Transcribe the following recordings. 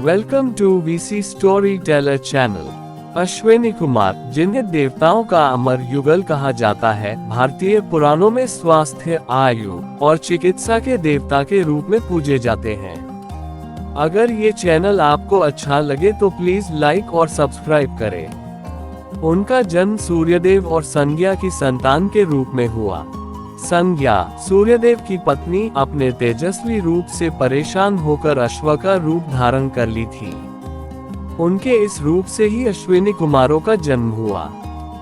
Welcome to VC storyteller channel. Ashwini Kumar, जिन्हें देवताओं का अमर युगल कहा जाता है, भारतीय पुराणों में स्वास्थ्य, आयु और चिकित्सा के देवता के रूप में पूजे जाते हैं। अगर ये चैनल आपको अच्छा लगे तो प्लीज लाइक और सब्सक्राइब करें। उनका जन्म सूर्यदेव और संज्ञा की संतान के रूप में हुआ। संज्ञा, सूर्यदेव की पत्नी, अपने तेजस्वी रूप से परेशान होकर अश्व का रूप धारण कर ली थी। उनके इस रूप से ही अश्विनी कुमारों का जन्म हुआ।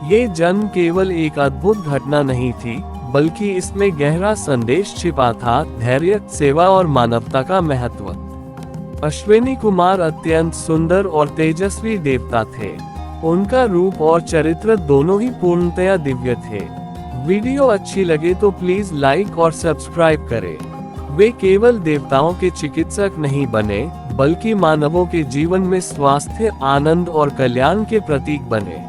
ये जन्म केवल एक अद्भुत घटना नहीं थी, बल्कि इसमें गहरा संदेश छिपा था, धैर्य, सेवा और मानवता का महत्व। अश्विनी कुमार अत्यंत सुंदर और तेजस्वी देवता थे। उनका रूप और चरित्र दोनों ही पूर्णतया दिव्य थे। वीडियो अच्छी लगे तो प्लीज लाइक और सब्सक्राइब करें। वे केवल देवताओं के चिकित्सक नहीं बने, बल्कि मानवों के जीवन में स्वास्थ्य, आनंद और कल्याण के प्रतीक बने।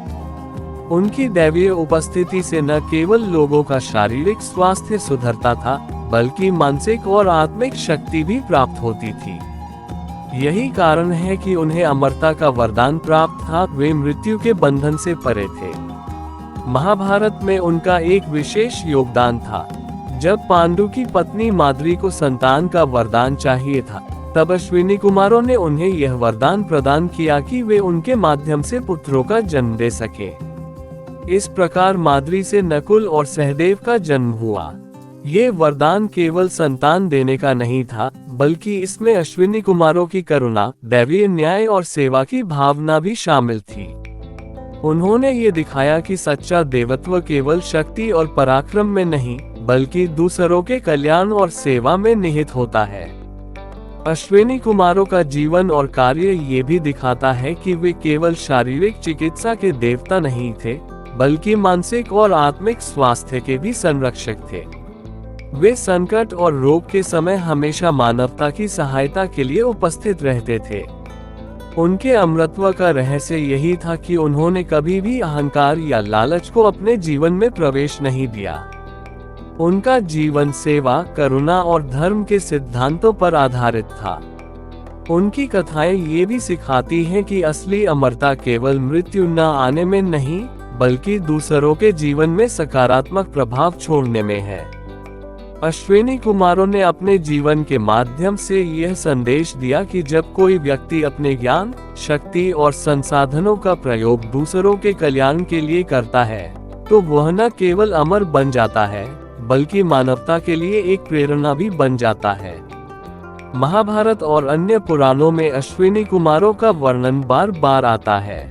उनकी दैवीय उपस्थिति से न केवल लोगों का शारीरिक स्वास्थ्य सुधरता था, बल्कि मानसिक और आत्मिक शक्ति भी प्राप्त होती थी। यही कारण है कि उन्हें अमरता का वरदान प्राप्त था। वे मृत्यु के बंधन से परे थे। महाभारत में उनका एक विशेष योगदान था। जब पांडु की पत्नी माद्री को संतान का वरदान चाहिए था, तब अश्विनी कुमारों ने उन्हें यह वरदान प्रदान किया कि वे उनके माध्यम से पुत्रों का जन्म दे सके। इस प्रकार माद्री से नकुल और सहदेव का जन्म हुआ। ये वरदान केवल संतान देने का नहीं था, बल्कि इसमें अश्विनी कुमारों की करुणा, दैवीय न्याय और सेवा की भावना भी शामिल थी। उन्होंने ये दिखाया कि सच्चा देवत्व केवल शक्ति और पराक्रम में नहीं, बल्कि दूसरों के कल्याण और सेवा में निहित होता है। अश्विनी कुमारों का जीवन और कार्य ये भी दिखाता है कि वे केवल शारीरिक चिकित्सा के देवता नहीं थे, बल्कि मानसिक और आत्मिक स्वास्थ्य के भी संरक्षक थे। वे संकट और रोग के समय हमेशा मानवता की सहायता के लिए उपस्थित रहते थे। उनके अमरत्व का रहस्य यही था कि उन्होंने कभी भी अहंकार या लालच को अपने जीवन में प्रवेश नहीं दिया। उनका जीवन सेवा, करुणा और धर्म के सिद्धांतों पर आधारित था। उनकी कथाएं ये भी सिखाती हैं कि असली अमरता केवल मृत्यु न आने में नहीं, बल्कि दूसरों के जीवन में सकारात्मक प्रभाव छोड़ने में है। अश्विनी कुमारों ने अपने जीवन के माध्यम से यह संदेश दिया कि जब कोई व्यक्ति अपने ज्ञान, शक्ति और संसाधनों का प्रयोग दूसरों के कल्याण के लिए करता है, तो वह न केवल अमर बन जाता है, बल्कि मानवता के लिए एक प्रेरणा भी बन जाता है। महाभारत और अन्य पुराणों में अश्विनी कुमारों का वर्णन बार बार आता है।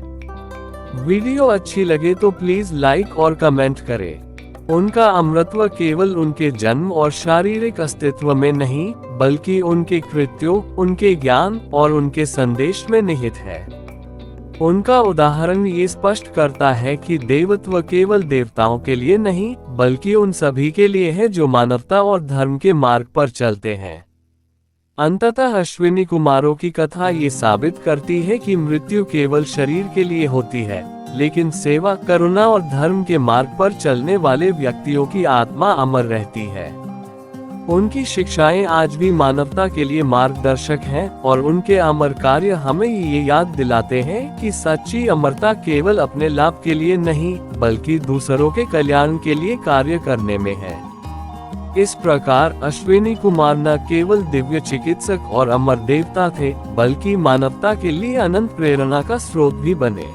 वीडियो अच्छी लगे तो प्लीज लाइक और कमेंट करें। उनका अमरत्व केवल उनके जन्म और शारीरिक अस्तित्व में नहीं, बल्कि उनके कृत्यों, उनके ज्ञान और उनके संदेश में निहित है। उनका उदाहरण ये स्पष्ट करता है कि देवत्व केवल देवताओं के लिए नहीं, बल्कि उन सभी के लिए है जो मानवता और धर्म के मार्ग पर चलते हैं। अंततः अश्विनी कुमारों की कथा ये साबित करती है कि मृत्यु केवल शरीर के लिए होती है, लेकिन सेवा, करुणा और धर्म के मार्ग पर चलने वाले व्यक्तियों की आत्मा अमर रहती है। उनकी शिक्षाएं आज भी मानवता के लिए मार्गदर्शक हैं, और उनके अमर कार्य हमें ये याद दिलाते हैं कि सच्ची अमरता केवल अपने लाभ के लिए नहीं, बल्कि दूसरों के कल्याण के लिए कार्य करने में है। इस प्रकार अश्विनी कुमार न केवल दिव्य चिकित्सक और अमर देवता थे, बल्कि मानवता के लिए अनंत प्रेरणा का स्रोत भी बने।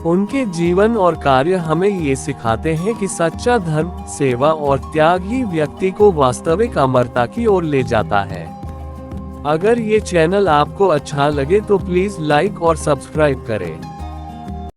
उनके जीवन और कार्य हमें ये सिखाते हैं कि सच्चा धर्म, सेवा और त्याग ही व्यक्ति को वास्तविक अमरता की ओर ले जाता है। अगर ये चैनल आपको अच्छा लगे तो प्लीज लाइक और सब्सक्राइब करें।